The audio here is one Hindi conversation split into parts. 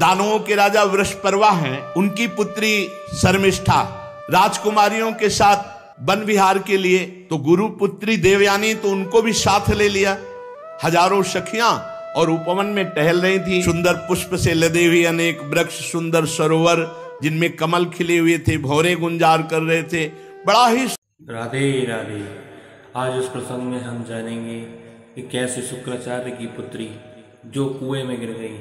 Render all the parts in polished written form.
दानवों के राजा वृषपर्वा हैं, उनकी पुत्री शर्मिष्ठा राजकुमारियों के साथ वन विहार के लिए, तो गुरु पुत्री देवयानी तो उनको भी साथ ले लिया। हजारों सखियां और उपवन में टहल रही थी। सुंदर पुष्प से लदे हुए अनेक वृक्ष, सुंदर सरोवर जिनमें कमल खिले हुए थे, भौरे गुंजार कर रहे थे। बड़ा ही राधे राधे। आज इस प्रसंग में हम जानेंगे कि कैसे शुक्राचार्य की पुत्री जो कुएं में गिर गई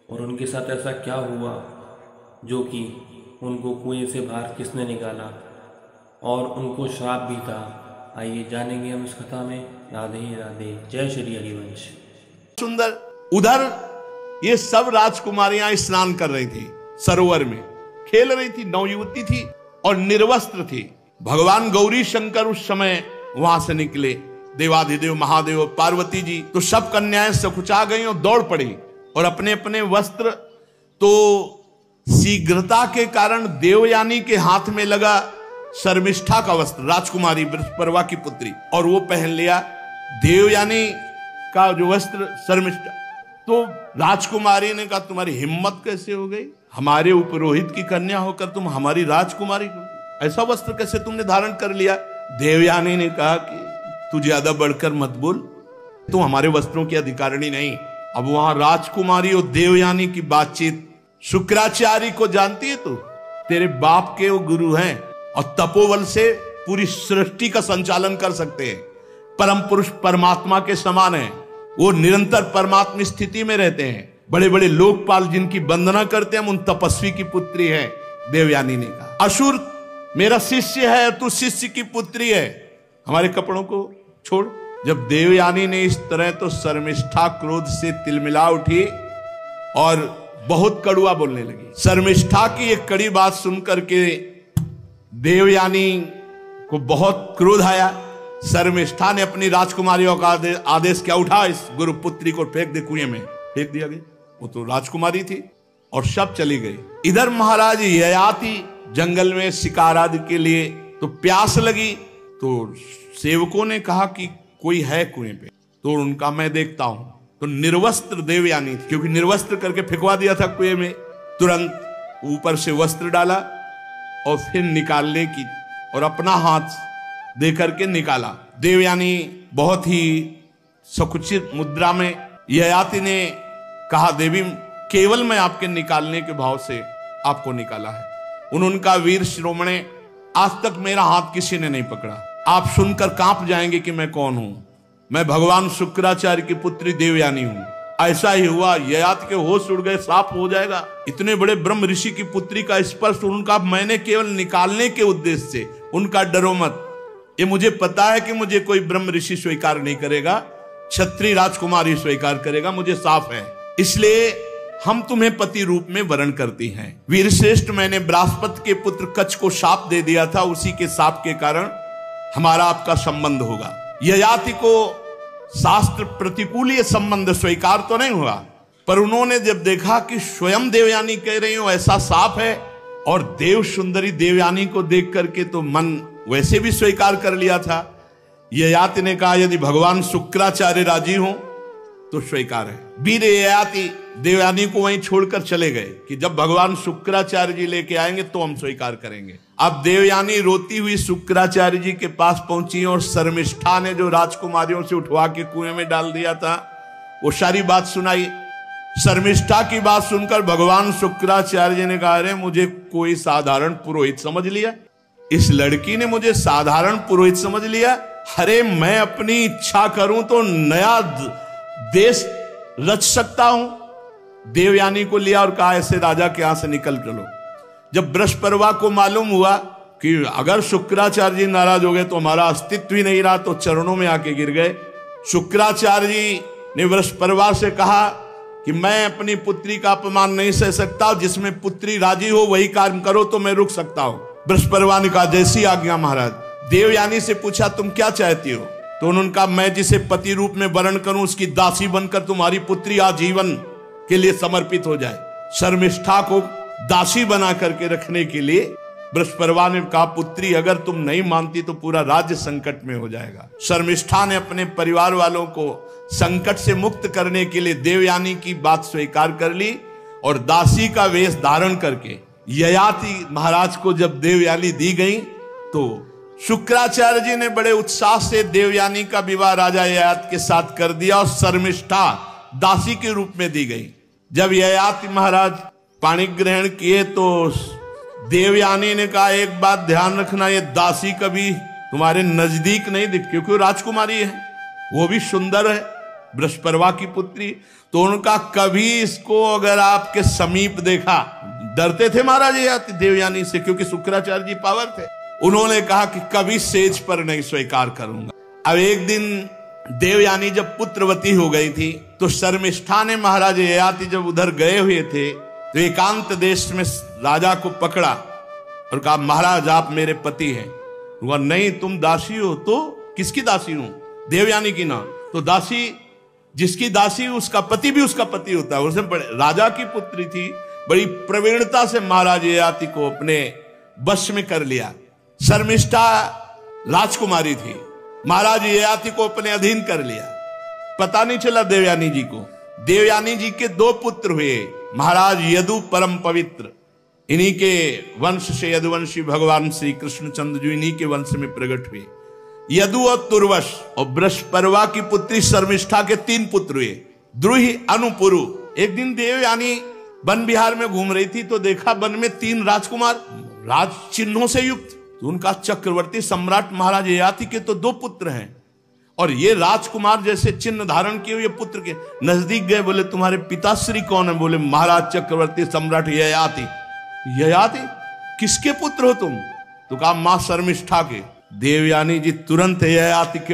और उनके साथ ऐसा क्या हुआ जो कि उनको कुएं से बाहर किसने निकाला और उनको श्राप भी था। आइए जानेंगे हम इस कथा में। राधे राधे। जय श्री हरिवंश। सुंदर उधर ये सब राजकुमारियां स्नान कर रही थी, सरोवर में खेल रही थी, नवयुवती थी और निर्वस्त्र थी। भगवान गौरी शंकर उस समय वहां से निकले, देवाधिदेव महादेव पार्वती जी, तो सब कन्याएं सकुचा गई और दौड़ पड़ी और अपने अपने वस्त्र, तो शीघ्रता के कारण देवयानी के हाथ में लगा शर्मिष्ठा का वस्त्र, राजकुमारी वृषपर्वा की पुत्री, और वो पहन लिया देवयानी का जो वस्त्र शर्मिष्ठा। तो राजकुमारी ने कहा तुम्हारी हिम्मत कैसे हो गई, हमारे उपरोहित की कन्या होकर तुम हमारी राजकुमारी को ऐसा वस्त्र कैसे तुमने धारण कर लिया। देवयानी ने कहा कि तू ज्यादा बढ़कर मत बोल, तुम हमारे वस्त्रों की अधिकारिणी नहीं। अब वहां राजकुमारी और देवयानी की बातचीत, शुक्राचार्य को जानती है तू, तेरे बाप के वो गुरु हैं और तपोबल से पूरी सृष्टि का संचालन कर सकते हैं, परम पुरुष परमात्मा के समान है, वो निरंतर परमात्मा स्थिति में रहते हैं, बड़े बड़े लोकपाल जिनकी वंदना करते हैं, उन तपस्वी की पुत्री है। देवयानी ने कहा असुर मेरा शिष्य है, तू शिष्य की पुत्री है, हमारे कपड़ों को छोड़। जब देवयानी ने इस तरह, तो शर्मिष्ठा क्रोध से तिलमिला उठी और बहुत कड़ुआ बोलने लगी। शर्मिष्ठा की एक कड़ी बात सुनकर के देवयानी को बहुत क्रोध आया। शर्मिष्ठा ने अपनी राजकुमारियों का आदेश क्या, उठा इस गुरुपुत्री को फेंक दे कुएं में। फेंक दिया गया, वो तो राजकुमारी थी और सब चली गई। इधर महाराज ययाति जंगल में शिकार आदि के लिए, तो प्यास लगी, तो सेवकों ने कहा कि कोई है कुएं पे, तो उनका मैं देखता हूं। तो निर्वस्त्र देवयानी थी, क्योंकि निर्वस्त्र करके फेंकवा दिया था कुएं में, तुरंत ऊपर से वस्त्र डाला और फिर निकालने की, और अपना हाथ दे करके निकाला। देवयानी बहुत ही सकुचित मुद्रा में, ययाति ने कहा देवी केवल मैं आपके निकालने के भाव से आपको निकाला है। उनका वीर शिरोमणे, आज तक मेरा हाथ किसी ने नहीं पकड़ा, आप सुनकर कांप जाएंगे कि मैं कौन हूं। मैं भगवान शुक्राचार्य की पुत्री देवयानी हूं। ऐसा ही हुआ, ययाति के होश उड़ गए, साफ हो जाएगा। इतने बड़े ब्रह्म ऋषि की पुत्री का स्पर्श उनका मैंने केवल निकालने के उद्देश्य से, उनका डरो मत, ये मुझे पता है कि मुझे कोई ब्रह्म ऋषि स्वीकार नहीं करेगा, क्षत्रिय राजकुमारी स्वीकार करेगा, मुझे साफ है, इसलिए हम तुम्हें पति रूप में वरण करती हैं। वीरश्रेष्ठ, मैंने बृहस्पति के पुत्र कच्छ को शाप दे दिया था, उसी के शाप के कारण हमारा आपका संबंध होगा। ययाति को शास्त्र प्रतिकूल ये संबंध स्वीकार तो नहीं हुआ, पर उन्होंने जब देखा कि स्वयं देवयानी कह रही हो ऐसा साफ है, और देव सुंदरी देवयानी को देख करके तो मन वैसे भी स्वीकार कर लिया था। ययाति ने कहा यदि भगवान शुक्राचार्य राजी हो तो स्वीकार है। वीर ययाति देवयानी को वहीं छोड़कर चले गए कि जब भगवान शुक्राचार्य जी लेके आएंगे तो हम स्वीकार करेंगे। अब देवयानी रोती हुई शुक्राचार्य जी के पास पहुंची और शर्मिष्ठा ने जो राजकुमारियों से उठवा के कुएं में डाल दिया था वो सारी बात सुनाई। शर्मिष्ठा की बात सुनकर भगवान शुक्राचार्य जी ने कहा अरे मुझे कोई साधारण पुरोहित समझ लिया, इस लड़की ने मुझे साधारण पुरोहित समझ लिया। अरे मैं अपनी इच्छा करूं तो नया देश रच सकता हूं। देवयानी को लिया और कहा ऐसे राजा के यहां से निकल चलो। जब वृषपर्वा को मालूम हुआ कि अगर शुक्राचार्य जी नाराज हो गए तो हमारा अस्तित्व ही नहीं रहा, तो चरणों में आके गिर गए। शुक्राचार्य जी ने वृषपर्वा से कहा कि मैं अपनी पुत्री का अपमान नहीं सह सकता, जिसमें पुत्री राजी हो वही कार्य करो तो मैं रुक सकता हूं। वृषपर्वा ने कहा जैसी आज्ञा महाराज। देवयानी से पूछा तुम क्या चाहती हो, तो उन्होंने कहा मैं जिसे पति रूप में वर्ण करूं उसकी दासी बनकर तुम्हारी पुत्री आजीवन के लिए समर्पित हो जाए। शर्मिष्ठा को दासी बना करके रखने के लिए वृषपर्वा ने कहा पुत्री अगर तुम नहीं मानती तो पूरा राज्य संकट में हो जाएगा। शर्मिष्ठा ने अपने परिवार वालों को संकट से मुक्त करने के लिए देवयानी की बात स्वीकार कर ली और दासी का वेश धारण करके ययाति महाराज को जब देवयानी दी गई तो शुक्राचार्य जी ने बड़े उत्साह से देवयानी का विवाह राजा ययाति के साथ कर दिया और शर्मिष्ठा दासी के रूप में दी गई। जब ययाति महाराज पाणी ग्रहण किए तो देवयानी ने कहा, एक बात ध्यान रखना, ये दासी कभी तुम्हारे नजदीक नहीं दिख, क्योंकि राजकुमारी है, वो भी सुंदर है, बृहस्पति की पुत्री, तो उनका कभी इसको अगर आपके समीप देखा, डरते थे महाराज ययाति देवयानी से, क्योंकि शुक्राचार्य जी पावर थे। उन्होंने कहा कि कभी सेज पर नहीं स्वीकार करूंगा। अब एक दिन देवयानी जब पुत्रवती हो गई थी तो शर्मिष्ठा ने महाराज ययाति जब उधर गए हुए थे तो एकांत देश में राजा को पकड़ा और कहा, महाराज आप मेरे पति हैं। वह नहीं, तुम दासी हो। तो किसकी दासी हूं? देवयानी की ना। तो दासी, जिसकी दासी उसका पति भी उसका पति होता है। उसने बड़े राजा की पुत्री थी, बड़ी प्रवीणता से महाराज ययाति को अपने वश में कर लिया। शर्मिष्ठा राजकुमारी थी, महाराज ययाति को अपने अधीन कर लिया। पता नहीं चला देवयानी जी को। देवयानी जी के 2 पुत्र हुए, महाराज यदु परम पवित्र, इन्हीं के वंश से यदुवंशी भगवान श्री कृष्णचंद्र जी इन्हीं के वंश में प्रकट हुए। यदु और तुर्वश। और बृहस्पति की पुत्री शर्मिष्ठा के 3 पुत्र हुए, द्रुहि, अनुपुरु। एक दिन देवयानी वन विहार में घूम रही थी तो देखा वन में 3 राजकुमार राज चिन्हों से युक्त। तो उनका चक्रवर्ती सम्राट महाराज ययाति के तो 2 पुत्र हैं और ये राजकुमार जैसे चिन्ह धारण किए हुए पुत्र के नजदीक गए। बोले, तुम्हारे पिताश्री कौन है? बोले, महाराज चक्रवर्ती सम्राट ययाति। ययाति? किसके पुत्र हो तुम? तो कहा, मां शर्मिष्ठा के। देवयानी जी तुरंत ययाति के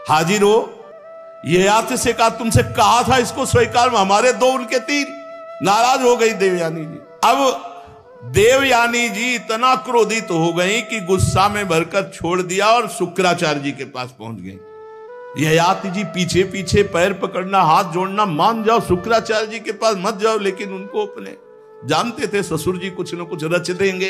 हाजिर हो। ययाति से कहा, तुमसे कहा था इसको स्वीकार, हमारे 2 उनके 3। नाराज हो गई देवयानी जी। अब देवयानी जी इतना क्रोधित हो गई कि गुस्सा में भरकर छोड़ दिया और शुक्राचार्य जी के पास पहुंच गई। ययाति जी पीछे पीछे पैर पकड़ना, हाथ जोड़ना, मान जाओ शुक्राचार्य जी के पास मत जाओ, लेकिन उनको अपने जानते थे ससुर जी कुछ न कुछ रच देंगे।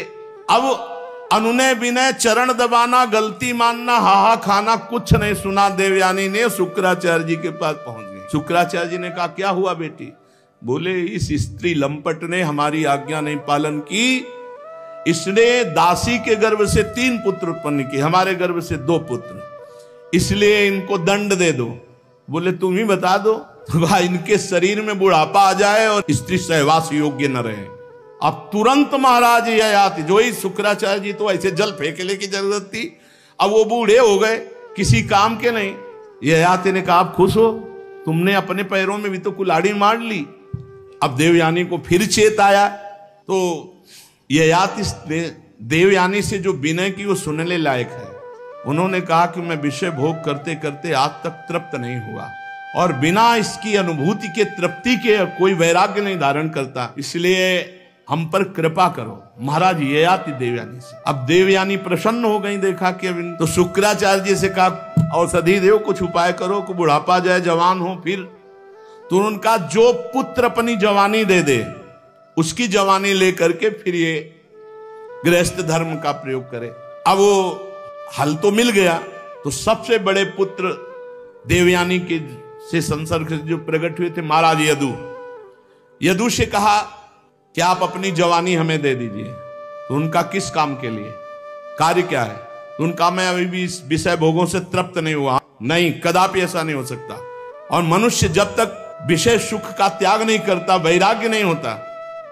अब अनुनय विनय, चरण दबाना, गलती मानना, हाहा खाना, कुछ नहीं सुना। देवयानी ने शुक्राचार्य जी के पास पहुंच गई। शुक्राचार्य जी ने कहा, क्या हुआ बेटी? बोले, इस स्त्री लंपट ने हमारी आज्ञा नहीं पालन की, इसने दासी के गर्भ से 3 पुत्र उत्पन्न किए, हमारे गर्भ से 2 पुत्र, इसलिए इनको दंड दे दो। बोले, तुम ही बता दो। तो इनके शरीर में बुढ़ापा आ जाए और स्त्री सहवास योग्य न रहे। अब तुरंत महाराज ययाति, जो ही शुक्राचार्य जी तो ऐसे जल फेंकने की जरूरत थी, अब वो बूढ़े हो गए, किसी काम के नहीं। ययाति ने कहा, आप खुश हो, तुमने अपने पैरों में भी तो कुल्हाड़ी मार ली। अब देवयानी को फिर चेत आया तो ययाति ने देवयानी से जो विनय की वो सुनने लायक है। उन्होंने कहा कि मैं विषय भोग करते करते आज तक तृप्त नहीं हुआ और बिना इसकी अनुभूति के, तृप्ति के कोई वैराग्य नहीं धारण करता, इसलिए हम पर कृपा करो। महाराज ययाति देवयानी से। अब देवयानी प्रसन्न हो गई, देखा कि अब तो शुक्राचार्य जी से कहा, औषधि देव, कुछ उपाय करो कि बुढ़ापा जाए, जवान हो। फिर तो उनका जो पुत्र अपनी जवानी दे दे, उसकी जवानी लेकर के फिर ये गृहस्थ धर्म का प्रयोग करे। अब वो हल तो मिल गया, तो सबसे बड़े पुत्र देवयानी के से संसर्ग जो प्रकट हुए थे महाराज यदु। यदु से कहा कि आप अपनी जवानी हमें दे दीजिए। तो उनका किस काम के लिए, कार्य क्या है? तो उनका, मैं अभी भी इस विषय भोगों से तृप्त नहीं हुआ। नहीं, कदापि ऐसा नहीं हो सकता। और मनुष्य जब तक विषय सुख का त्याग नहीं करता, वैराग्य नहीं होता,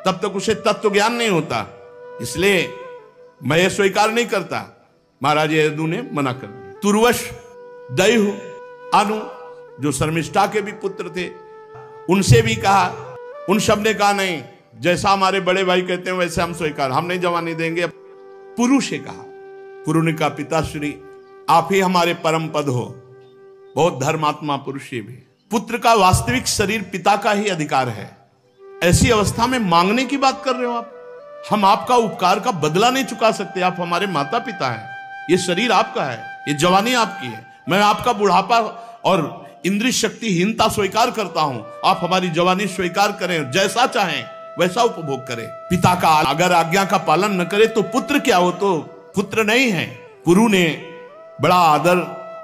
तब तक उसे तत्व ज्ञान नहीं होता। इसलिए मैं ये स्वीकार नहीं करता। महाराज यदु ने मना कर दिया। तुर्वश, दैहु, अनु, जो शर्मिष्ठा के भी पुत्र थे, उनसे भी कहा। उन सब ने कहा, नहीं, जैसा हमारे बड़े भाई कहते हैं वैसे हम स्वीकार, हम नहीं जवानी देंगे। पुरु से कहा। पुरु ने कहा, पिताश्री आप ही हमारे परम पद हो, बहुत धर्मात्मा पुरुष भी। पुत्र का वास्तविक शरीर पिता का ही अधिकार है। ऐसी अवस्था में मांगने की बात कर रहे हो आप? हम आपका उपकार का बदला नहीं चुका सकते। आप हमारे माता पिता हैं, ये शरीर आपका है, ये जवानी आपकी है। मैं आपका बुढ़ापा और इंद्रिय शक्तिहीनता स्वीकार करता हूं, आप हमारी जवानी स्वीकार करें, जैसा चाहें वैसा उपभोग करें। पिता का अगर आज्ञा का पालन न करे तो पुत्र क्या हो? तो पुत्र नहीं है। पुरु ने बड़ा आदर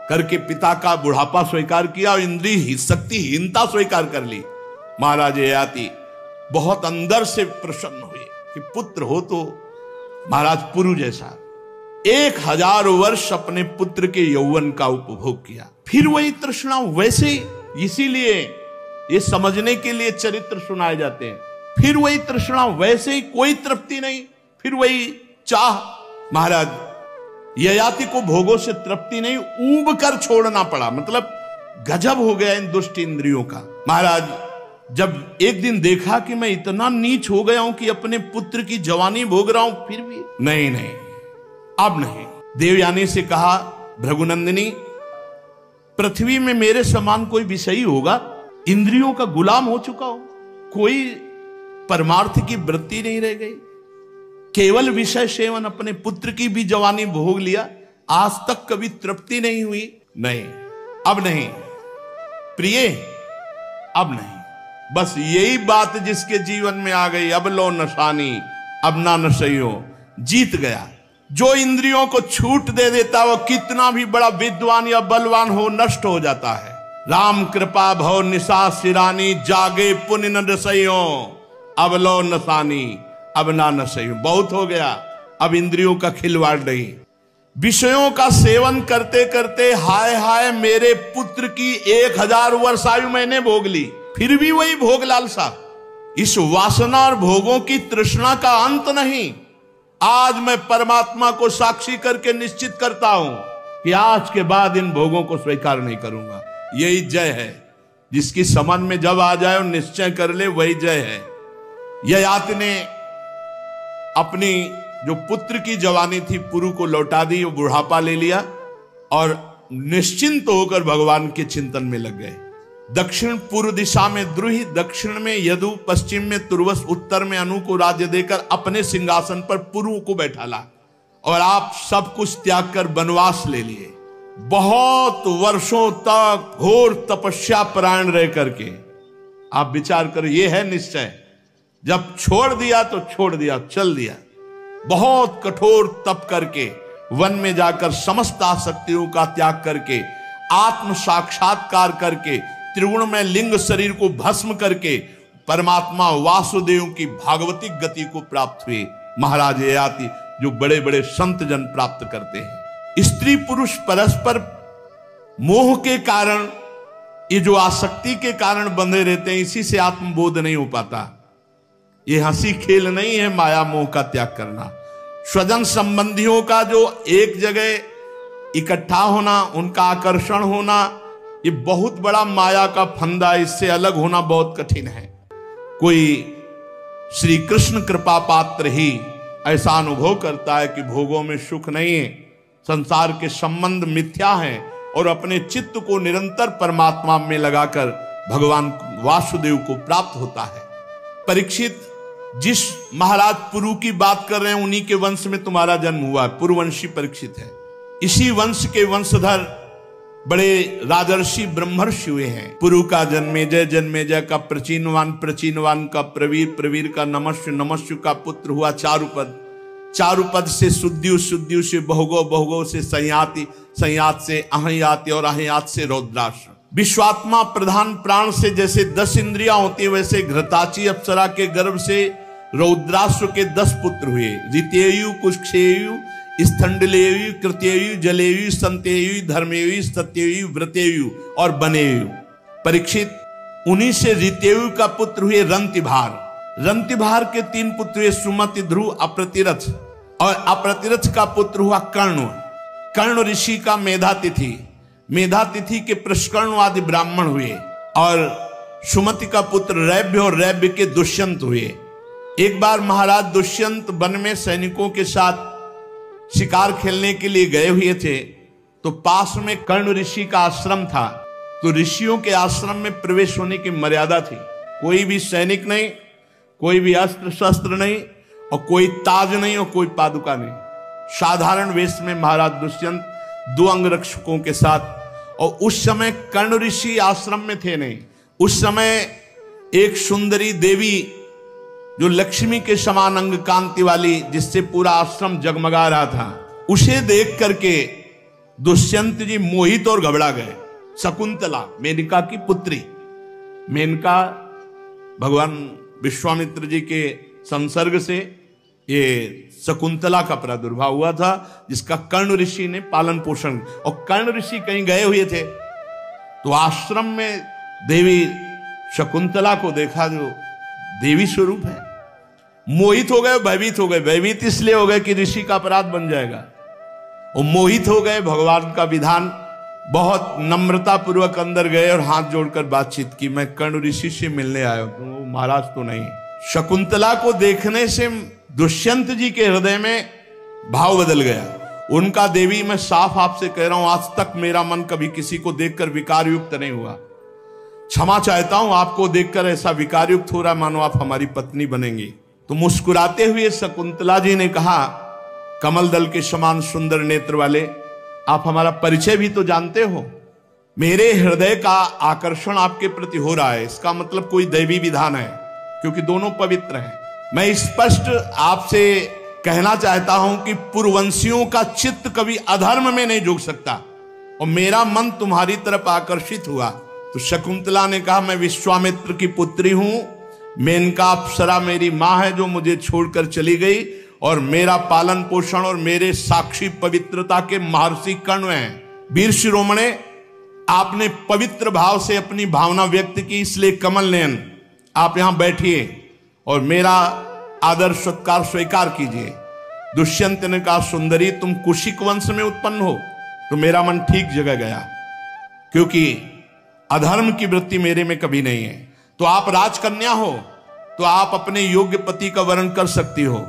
करके पिता का बुढ़ापा स्वीकार किया और इंद्रिय शक्तिहीनता स्वीकार कर ली। महाराज ययाति बहुत अंदर से प्रसन्न हुए कि पुत्र हो तो महाराज पुरु जैसा। 1000 वर्ष अपने पुत्र के यौवन का उपभोग किया, फिर वही तृष्णा वैसे, इसीलिए ये समझने के लिए चरित्र सुनाए जाते हैं। फिर वही तृष्णा वैसे ही, कोई तृप्ति नहीं, फिर वही चाह। महाराज ययाति को भोगों से तृप्ति नहीं, ऊब कर छोड़ना पड़ा, मतलब गजब हो गया इन दुष्ट इंद्रियों का। महाराज जब एक दिन देखा कि मैं इतना नीच हो गया हूं कि अपने पुत्र की जवानी भोग रहा हूं, फिर भी नहीं, अब नहीं। देवयानी से कहा, भृगुनंदिनी, पृथ्वी में मेरे समान कोई विषयी होगा? इंद्रियों का गुलाम हो चुका हूं, कोई परमार्थ की वृत्ति नहीं रह गई, केवल विषय सेवन, अपने पुत्र की भी जवानी भोग लिया, आज तक कभी तृप्ति नहीं हुई। नहीं, अब नहीं प्रिय, अब नहीं। बस यही बात जिसके जीवन में आ गई, अब लो नशानी अब ना नशइयो, जीत गया। जो इंद्रियों को छूट दे देता वो कितना भी बड़ा विद्वान या बलवान हो, नष्ट हो जाता है। राम कृपा भव निशा सिरानी, जागे पुण्य न नशइयो, अब लो नशानी अब ना नशइयो। बहुत हो गया, अब इंद्रियों का खिलवाड़ नहीं। विषयों का सेवन करते करते हाय हाय मेरे पुत्र की 1000 वर्ष आयु मैंने भोग ली, फिर भी वही भोग लालसा। इस वासना और भोगों की तृष्णा का अंत नहीं। आज मैं परमात्मा को साक्षी करके निश्चित करता हूं कि आज के बाद इन भोगों को स्वीकार नहीं करूंगा। यही जय है, जिसकी समझ में जब आ जाए और निश्चय कर ले, वही जय है। ययाति ने अपनी जो पुत्र की जवानी थी पुरु को लौटा दी, वो बुढ़ापा ले लिया और निश्चिंत होकर भगवान के चिंतन में लग गए। दक्षिण पूर्व दिशा में द्रुहि, दक्षिण में यदु, पश्चिम में तुर्वस, उत्तर में अनु को राज्य देकर अपने सिंहासन पर पुरु को बैठाला और आप सब कुछ त्याग कर वनवास ले लिए। बहुत वर्षों तक घोर तपस्या परायण रह करके आप विचार करो, ये है निश्चय। जब छोड़ दिया तो छोड़ दिया, चल दिया। बहुत कठोर तप करके वन में जाकर समस्त आसक्तियों का त्याग करके आत्म साक्षात्कार करके त्रिगुण में लिंग शरीर को भस्म करके परमात्मा वासुदेव की भागवतिक गति को प्राप्त हुए महाराज ययाति, जो बड़े बड़े संत जन प्राप्त करते हैं। स्त्री पुरुष परस्पर मोह के कारण, ये जो आसक्ति के कारण बंधे रहते हैं, इसी से आत्मबोध नहीं हो पाता। ये हंसी खेल नहीं है माया मोह का त्याग करना। स्वजन संबंधियों का जो एक जगह इकट्ठा होना, उनका आकर्षण होना, ये बहुत बड़ा माया का फंदा। इससे अलग होना बहुत कठिन है। कोई श्री कृष्ण कृपा पात्र ही ऐसा अनुभव करता है कि भोगों में सुख नहीं है, संसार के संबंध मिथ्या हैं, और अपने चित्त को निरंतर परमात्मा में लगाकर भगवान वासुदेव को प्राप्त होता है। परीक्षित, जिस महाराज पुरु की बात कर रहे हैं, उन्हीं के वंश में तुम्हारा जन्म हुआ, पुरुवंशी परीक्षित है। इसी वंश के वंशधर बड़े राजर्षि ब्रह्मर्षि हुए हैं। पुरु का जन्मेजय, जन्मेजय का प्रचीनवान, प्रचीनवान का प्रवीर, प्रवीर का नमस्यु, नमस्यु का पुत्र हुआ चारुपद, चारुपद से सुद्यु, सुद्यु से बहुगो, बहुगो से संयाति, संयात से अहयाति और अहयात से रौद्राक्ष। विश्वात्मा प्रधान प्राण से जैसे 10 इंद्रियां होती है, वैसे घृताची अप्सरा के गर्भ से रौद्राक्ष के 10 पुत्र हुए। ऋतेयु, कुक्षेयु, स्थंडलेयु, कृत्ययु, जलेयु, संतेयु, धर्मेयु, सत्ययु, व्रतेयु और बनेयु। परीक्षित, उन्हीं से ऋतेयु का पुत्र हुए रंतिभार। रंतिभार के 3 पुत्र हुए, सुमति, ध्रुव, अप्रतिरथ, और अप्रतिरथ का पुत्र हुआ कर्ण। कर्ण ऋषि का मेधातिथि, मेधातिथि के प्रष्कर्णवादी ब्राह्मण हुए, और सुमति का पुत्र रैभ्य, और रैभ्य के दुष्यंत हुए। एक बार महाराज दुष्यंत वन में सैनिकों के साथ शिकार खेलने के लिए गए हुए थे, तो पास में कर्ण ऋषि का आश्रम था। तो ऋषियों के आश्रम में प्रवेश होने की मर्यादा थी। कोई भी सैनिक नहीं, कोई भी अस्त्र शस्त्र नहीं, और कोई ताज नहीं, और कोई पादुका नहीं। साधारण वेश में महाराज दुष्यंत 2 अंगरक्षकों के साथ, और उस समय कर्ण ऋषि आश्रम में थे नहीं। उस समय एक सुंदरी देवी, जो लक्ष्मी के समान अंग कांति वाली, जिससे पूरा आश्रम जगमगा रहा था, उसे देख करके दुष्यंत जी मोहित और घबरा गए। शकुंतला, मेनका की पुत्री। मेनका भगवान विश्वामित्र जी के संसर्ग से ये शकुंतला का प्रादुर्भाव हुआ था, जिसका कर्ण ऋषि ने पालन पोषण। और कर्ण ऋषि कहीं गए हुए थे तो आश्रम में देवी शकुंतला को देखा, जो देवी स्वरूप है। मोहित हो गए, भयभीत हो गए। भयभीत इसलिए हो गए कि ऋषि का अपराध बन जाएगा, और मोहित हो गए। भगवान का विधान, बहुत नम्रता पूर्वक अंदर गए और हाथ जोड़कर बातचीत की, मैं कर्ण ऋषि से मिलने आया हूं, महाराज तो नहीं। शकुंतला को देखने से दुष्यंत जी के हृदय में भाव बदल गया। उनका, देवी मैं साफ आपसे कह रहा हूं, आज तक मेरा मन कभी किसी को देखकर विकार युक्त नहीं हुआ। क्षमा चाहता हूं, आपको देखकर ऐसा विकार युक्त हो रहा, मानो आप हमारी पत्नी बनेंगी। तो मुस्कुराते हुए शकुंतला जी ने कहा, कमल दल के समान सुंदर नेत्र वाले, आप हमारा परिचय भी तो जानते हो। मेरे हृदय का आकर्षण आपके प्रति हो रहा है, इसका मतलब कोई दैवी विधान है, क्योंकि दोनों पवित्र हैं। मैं स्पष्ट आपसे कहना चाहता हूं कि पूर्ववंशियों का चित्त कभी अधर्म में नहीं झुक सकता, और मेरा मन तुम्हारी तरफ आकर्षित हुआ। तो शकुंतला ने कहा, मैं विश्वामित्र की पुत्री हूं, मेनका अप्सरा मेरी मां है जो मुझे छोड़कर चली गई, और मेरा पालन पोषण और मेरे साक्षी पवित्रता के महर्षि कर्ण हैं। वीर शिरोमणे, आपने पवित्र भाव से अपनी भावना व्यक्त की, इसलिए कमल नयन आप यहां बैठिए और मेरा आदर सत्कार स्वीकार कीजिए। दुष्यंत ने कहा, सुंदरी तुम कुशिक वंश में उत्पन्न हो। तो मेरा मन ठीक जगह गया, क्योंकि अधर्म की वृत्ति मेरे में कभी नहीं है। तो आप राजकन्या हो, तो आप अपने योग्य पति का वर्ण कर सकती हो।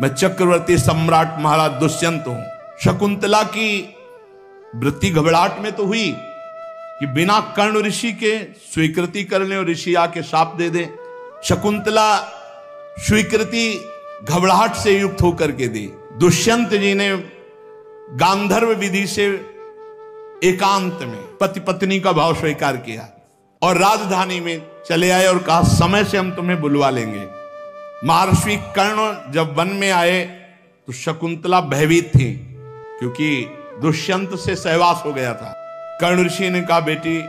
मैं चक्रवर्ती सम्राट महाराज दुष्यंत हूं। शकुंतला की वृत्ति घबराहट में तो हुई कि बिना कर्ण ऋषि के स्वीकृति कर ले और ऋषि आके शाप दे दे। शकुंतला स्वीकृति घबराहट से युक्त होकर के दी। दुष्यंत जी ने गांधर्व विधि से एकांत में पति पत्नी का भाव स्वीकार किया और राजधानी में चले आए और कहा, समय से हम तुम्हें बुलवा लेंगे। महर्षि कर्ण जब वन में आए तो शकुंतला भयभीत थी, क्योंकि दुष्यंत से सहवास हो गया था। कर्ण ऋषि ने कहा, बेटी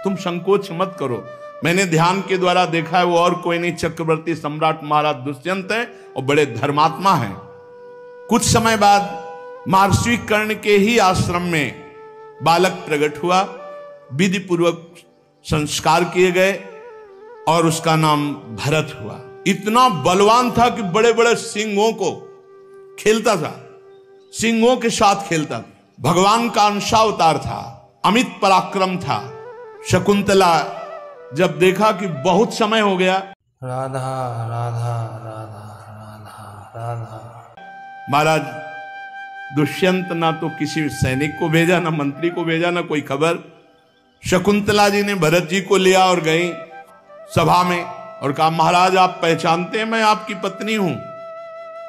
तुम संकोच मत करो, मैंने ध्यान के द्वारा देखा है वो और कोई नहीं, चक्रवर्ती सम्राट महाराज दुष्यंत है और बड़े धर्मात्मा हैं। कुछ समय बाद महर्षि कर्ण के ही आश्रम में बालक प्रकट हुआ, विधि पूर्वक संस्कार किए गए और उसका नाम भरत हुआ। इतना बलवान था कि बड़े बड़े सिंहों को खेलता था, सिंहों के साथ खेलता था। भगवान का अंशावतार था, अमित पराक्रम था। शकुंतला जब देखा कि बहुत समय हो गया, राधा राधा राधा राधा राधा। महाराज दुष्यंत ना तो किसी सैनिक को भेजा, ना मंत्री को भेजा, ना कोई खबर। शकुंतला जी ने भरत जी को लिया और गई सभा में और कहा, महाराज आप पहचानते हैं मैं आपकी पत्नी हूं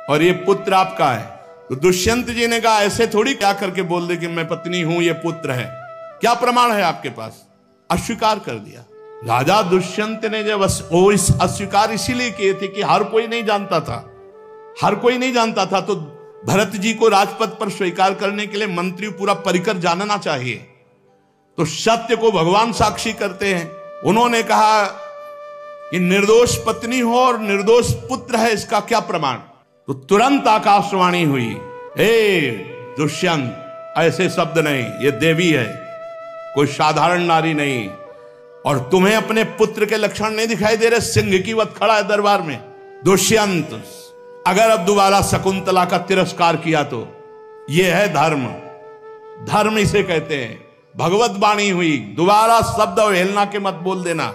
और ये पुत्र आपका है। तो दुष्यंत जी ने कहा, ऐसे थोड़ी क्या करके बोल दे कि मैं पत्नी हूं, ये पुत्र है, क्या प्रमाण है आपके पास? अस्वीकार कर दिया। राजा दुष्यंत ने जब अस्वीकार इसीलिए किए थे कि हर कोई नहीं जानता था, हर कोई नहीं जानता था। तो भरत जी को राजपद पर स्वीकार करने के लिए मंत्री पूरा परिकर जानना चाहिए। तो सत्य को भगवान साक्षी करते हैं। उन्होंने कहा कि निर्दोष पत्नी हो और निर्दोष पुत्र है, इसका क्या प्रमाण? तो तुरंत आकाशवाणी हुई, हे दुष्यंत ऐसे शब्द नहीं, ये देवी है, कोई साधारण नारी नहीं। और तुम्हें अपने पुत्र के लक्षण नहीं दिखाई दे रहे? सिंह की वत खड़ा है दरबार में। दुष्यंत अगर अब दोबारा शकुंतला का तिरस्कार किया तो यह है धर्म, धर्म इसे कहते हैं। भगवत वाणी हुई, दोबारा शब्द अवहेलना के मत बोल देना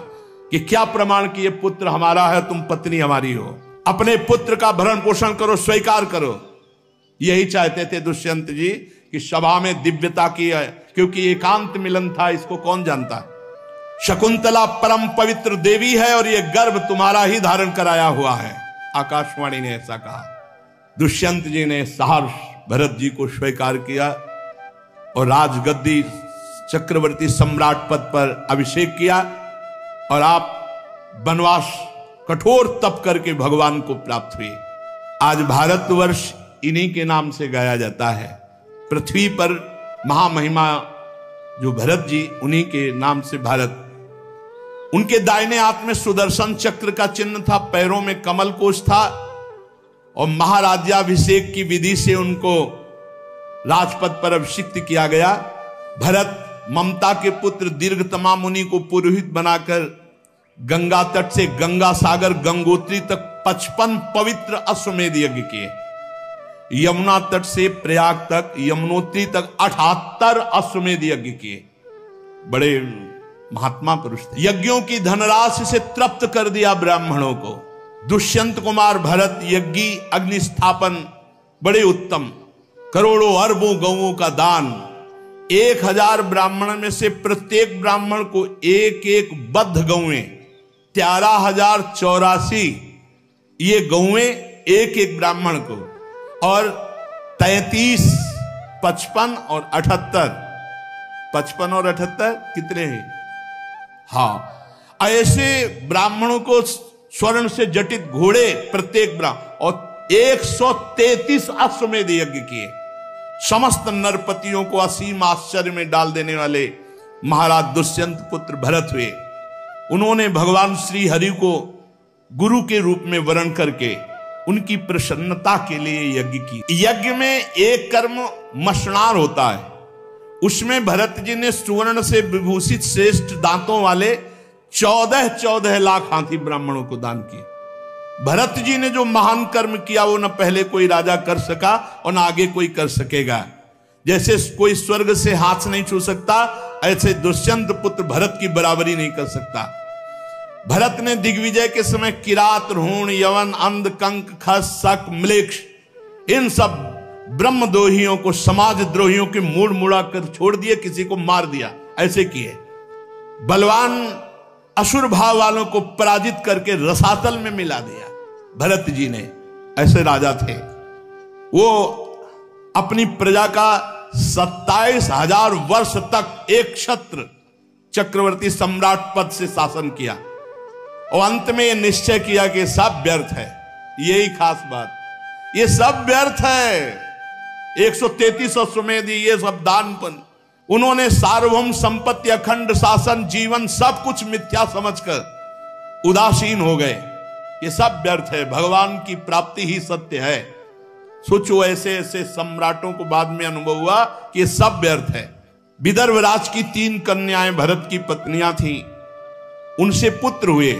कि क्या प्रमाण कि ये पुत्र हमारा है, तुम पत्नी हमारी हो। अपने पुत्र का भरण पोषण करो, स्वीकार करो। यही चाहते थे दुष्यंत जी कि सभा में दिव्यता की है, क्योंकि एकांत मिलन था, इसको कौन जानता है। शकुंतला परम पवित्र देवी है और यह गर्भ तुम्हारा ही धारण कराया हुआ है, आकाशवाणी ने ऐसा कहा। दुष्यंत जी ने सहर्ष भरत जी को स्वीकार किया और राजगद्दी चक्रवर्ती सम्राट पद पर अभिषेक किया और आप वनवास कठोर तप करके भगवान को प्राप्त हुए। आज भारतवर्ष इन्हीं के नाम से गाया जाता है। पृथ्वी पर महामहिमा जो भरत जी, उन्हीं के नाम से भारत उनके दाहिने हाथ में सुदर्शन चक्र का चिन्ह था, पैरों में कमल कोश था और महाराज्याभिषेक की विधि से उनको राजपद पर अभिषिक्त किया गया। भरत ममता के पुत्र दीर्घतमा मुनि को पुरोहित बनाकर गंगा तट से गंगा सागर गंगोत्री तक 55 पवित्र अश्वमेध यज्ञ किए। यमुना तट से प्रयाग तक, यमुनोत्री तक 78 अश्वमेध यज्ञ किए। बड़े महात्मा पुरुष थे। यज्ञों की धनराशि से तृप्त कर दिया ब्राह्मणों को। दुष्यंत कुमार भरत यज्ञी अग्नि स्थापन बड़े उत्तम, करोड़ों अरबों गौओं का दान। 1000 ब्राह्मण में से प्रत्येक ब्राह्मण को एक एक बद्ध गौएं, 13,084 ये गौएं एक एक ब्राह्मण को, और 33, 55 और 78, 55 और 78 कितने हैं? हाँ, ऐसे ब्राह्मणों को स्वर्ण से जटित घोड़े प्रत्येक ब्राह्मण, और 133 अश्वमेध यज्ञ किए। समस्त नरपतियों को असीम आश्चर्य में डाल देने वाले महाराज दुष्यंत पुत्र भरत हुए। उन्होंने भगवान श्री हरि को गुरु के रूप में वरण करके उनकी प्रसन्नता के लिए यज्ञ की। यज्ञ में एक कर्म मशनार होता है, उसमें भरत जी ने सुवर्ण से विभूषित श्रेष्ठ दांतों वाले 14 लाख हाथी ब्राह्मणों को दान किए। भरत जी ने जो महान कर्म किया वो न पहले कोई राजा कर सका और न आगे कोई कर सकेगा। जैसे कोई स्वर्ग से हाथ नहीं छू सकता, ऐसे दुष्यंत पुत्र भरत की बराबरी नहीं कर सकता। भरत ने दिग्विजय के समय किरात, रोहण, यवन, अंध, कंक, खस, शक, म्लेच्छ इन सब ब्रह्मद्रोहियों को, समाजद्रोहियों के मूड़ मुड़ा कर छोड़ दिए, किसी को मार दिया, ऐसे किए। बलवान असुर भाव वालों को पराजित करके रसातल में मिला दिया भरत जी ने, ऐसे राजा थे। वो अपनी प्रजा का 27,000 वर्ष तक एक क्षत्र चक्रवर्ती सम्राट पद से शासन किया और अंत में यह निश्चय किया कि सब व्यर्थ है। यही खास बात, ये सब व्यर्थ है। 133 अश्वमेध, ये सब दानपन, उन्होंने सार्वभौम संपत्ति, अखंड शासन, जीवन सब कुछ मिथ्या समझकर उदासीन हो गए। ये सब व्यर्थ है, भगवान की प्राप्ति ही सत्य है। सोचो, ऐसे ऐसे सम्राटों को बाद में अनुभव हुआ कि ये सब व्यर्थ है। विदर्भ राज की 3 कन्याएं भरत की पत्नियां थीं, उनसे पुत्र हुए।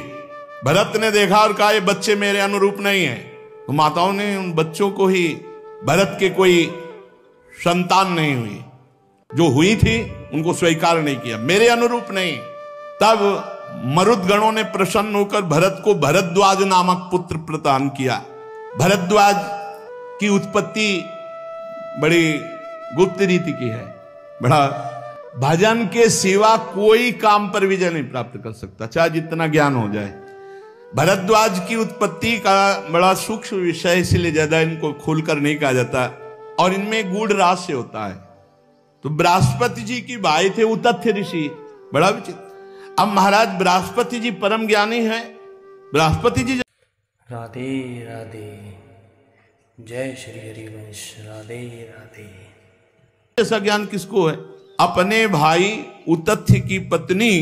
भरत ने देखा और कहा ये बच्चे मेरे अनुरूप नहीं है, तो माताओं ने उन बच्चों को ही, भरत के कोई संतान नहीं हुई, जो हुई थी उनको स्वीकार नहीं किया, मेरे अनुरूप नहीं। तब मरुदगणों ने प्रसन्न होकर भरत को भरद्वाज नामक पुत्र प्रदान किया। भरद्वाज की उत्पत्ति बड़ी गुप्त रीति की है। बड़ा भजन के सिवा कोई काम पर विजय नहीं प्राप्त कर सकता, चाहे जितना ज्ञान हो जाए। भरद्वाज की उत्पत्ति का बड़ा सूक्ष्म विषय, इसलिए ज्यादा इनको खोलकर नहीं कहा जाता, और इनमें गूढ़ रहस्य होता है। तो बृहस्पति जी की भाई थे उतथ्य ऋषि, बड़ा विचित्र। अब महाराज बृहस्पति जी परम ज्ञानी है। बृहस्पति जी, राधे राधे, जय श्री हरिवंश, राधे राधे। ऐसा ज्ञान किसको है? अपने भाई उतथ्य की पत्नी,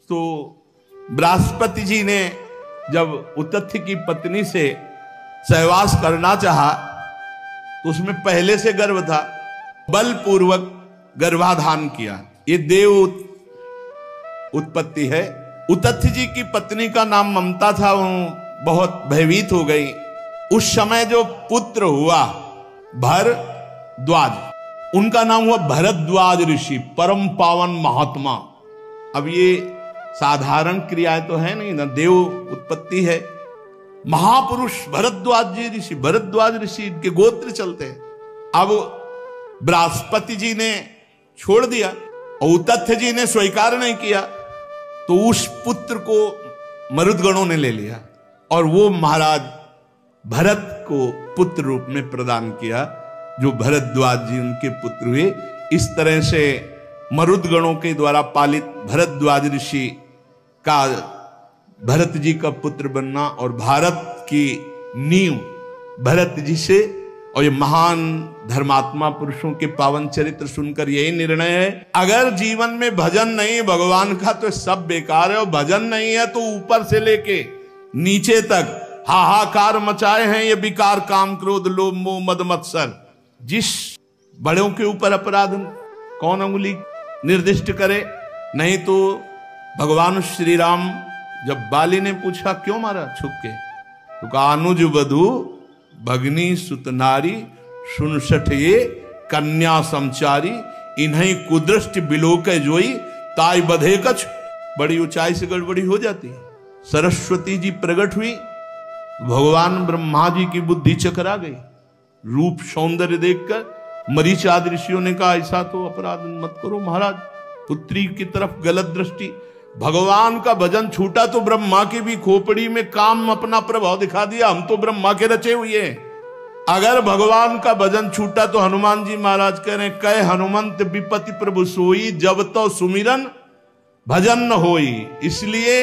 तो बृहस्पति जी ने जब उतथ्य की पत्नी से सहवास करना चाहा तो उसमें पहले से गर्भ था, बलपूर्वक गर्भाधान किया। ये देव उत्पत्ति है। उतथ्य जी की पत्नी का नाम ममता था, वो बहुत भयभीत हो गई। उस समय जो पुत्र हुआ भरद्वाज, उनका नाम हुआ भरद्वाज ऋषि, परम पावन महात्मा। अब ये साधारण क्रियाएं तो है नहीं ना, देव उत्पत्ति है। महापुरुष भरद्वाज जी ऋषि, भरद्वाज ऋषि के गोत्र चलते हैं। अब बृहस्पति जी ने छोड़ दिया और उतथ्य जी ने स्वीकार नहीं किया, तो उस पुत्र को मरुदगणों ने ले लिया और वो महाराज भरत को पुत्र रूप में प्रदान किया, जो भरद्वाज जी उनके पुत्र हुए। इस तरह से मरुदगणों के द्वारा पालित भरद्वाज ऋषि का भरत जी का पुत्र बनना और भारत की नींव भरत जी से और ये महान धर्मात्मा पुरुषों के पावन चरित्र सुनकर यही निर्णय है, अगर जीवन में भजन नहीं भगवान का तो सब बेकार है, और भजन नहीं है तो ऊपर से लेके नीचे तक हाहाकार मचाए हैं ये विकार काम क्रोध लोभ मोह मद मत्सर। जिस बड़ों के ऊपर अपराध कौन अंगुली निर्दिष्ट करे? नहीं तो भगवान श्री राम जब बाली ने पूछा क्यों मारा छुप के, तो कहा अनुज वधु भगनी सुत नारी सुनसठ ये कन्या समचारी इन्हीं कुदृष्टि बिलोक जोई ताई बधे कछ। बड़ी ऊंचाई से गड़बड़ी हो जाती है। सरस्वती जी प्रकट हुई, भगवान ब्रह्मा जी की बुद्धि चकरा गई। रूप सौंदर्य देखकर मरीच आदि ऋषियों ने कहा ऐसा तो अपराध मत करो महाराज, पुत्री की तरफ गलत दृष्टि। भगवान का भजन छूटा तो ब्रह्मा की भी खोपड़ी में काम अपना प्रभाव दिखा दिया, हम तो ब्रह्मा के रचे हुए हैं। अगर भगवान का भजन छूटा तो हनुमान जी महाराज कह रहे कह हनुमंत विपति प्रभु सोई जब तो सुमिरन भजन न होई। इसलिए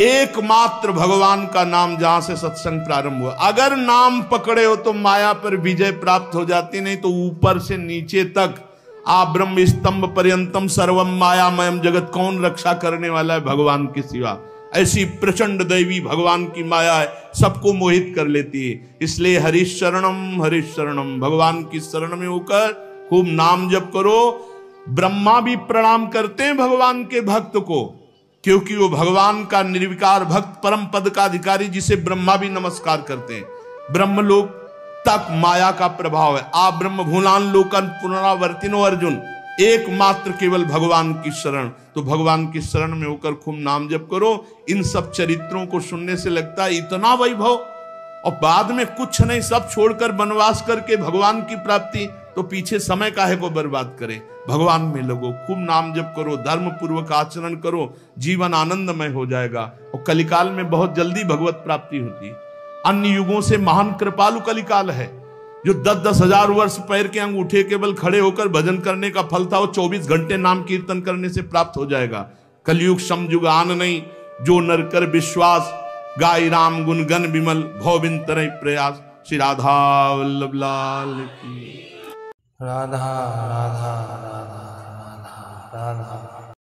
एकमात्र भगवान का नाम जहां से सत्संग प्रारंभ हुआ, अगर नाम पकड़े हो तो माया पर विजय प्राप्त हो जाती, नहीं तो ऊपर से नीचे तक आ ब्रह्म स्तंभ पर्यंतम सर्वम मायामयम जगत, कौन रक्षा करने वाला है भगवान के सिवा। ऐसी प्रचंड दैवी भगवान की माया है, सबको मोहित कर लेती है। इसलिए हरिश शरणम भगवान की शरण में होकर खूब नाम जप करो। ब्रह्मा भी प्रणाम करते हैं भगवान के भक्त को, क्योंकि वो भगवान का निर्विकार भक्त परम पद का अधिकारी जिसे ब्रह्मा भी नमस्कार करते हैं। ब्रह्मलोक तक माया का प्रभाव है। आप ब्रह्म भूलान लोकन पुनरावर्तिनो अर्जुन, एकमात्र केवल भगवान की शरण। तो भगवान की शरण में होकर खूब नाम जप करो। इन सब चरित्रों को सुनने से लगता है इतना वैभव, और बाद में कुछ नहीं, सब छोड़कर वनवास करके भगवान की प्राप्ति, तो पीछे समय काहे को बर्बाद करें। भगवान में लगो, खूब नाम जप करो, धर्म पूर्वक आचरण करो, जीवन आनंदमय हो जाएगा। और कलिकाल में बहुत जल्दी भगवत प्राप्ति होती है। अन्य युगों से महान कृपालु कलिकाल है। जो 10-10 हजार वर्ष पैर के अंगूठे केवल खड़े होकर भजन करने का फल था, वो 24 घंटे नाम कीर्तन करने से प्राप्त हो जाएगा। कलयुग समयुग आन नहीं, जो नर कर विश्वास, गाय राम गुण गण विमल, भौबिन तरह प्रयास। श्री राधा वल्लभ लाल की राधा राधा राधा राधा राधा।